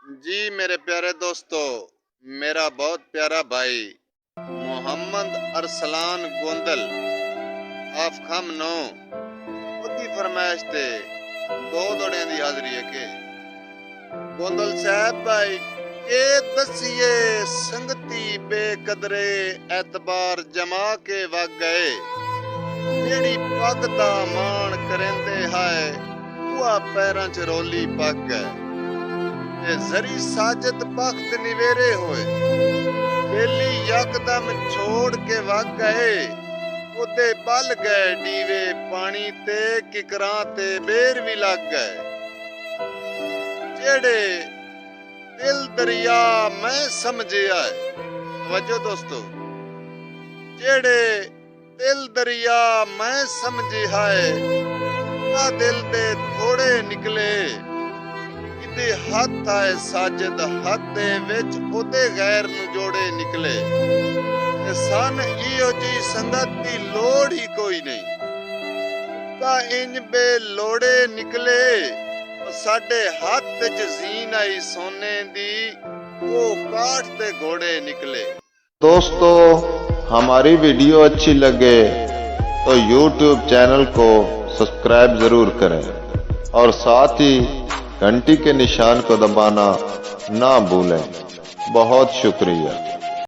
जी मेरे प्यारे दोस्तों, मेरा बहुत प्यारा भाई मोहम्मद अरसलान गोंदल आफखम नो ओदी फरमाइश ते दो दौड़ियां दी हाजरी है के गोंदल साहब भाई के दसिए संगती बेकदरे एतबार जमा के वग गए जेड़ी पग दा मान करेंदे हाय उहा पैरां च रोली पग गए जरी साजद बख्त निवेरे होए बेली यकदम छोड़ के वग गए ओदे बल गए डीवे पानी ते किकरां ते बेर भी लग गए जेड़े दिल दरिया मैं समझे आए। तवज्जो दोस्तों, जेड़े दिल दरिया मैं समझे आए आ दिल दे थोड़े निकले हथ आए साजद हथ दे विच ओदे गैर नू जोड़े निकले सन इहो जी संगत दी लोड़ ही कोई नहीं ता इंज बे लोड़े निकले साडे हाथ च जीन आई सोने दी वो काठ ते घोड़े निकले। दोस्तों, हमारी वीडियो अच्छी लगे तो YouTube चैनल को सब्सक्राइब जरूर करें और साथ ही घंटी के निशान को दबाना ना भूलें। बहुत शुक्रिया।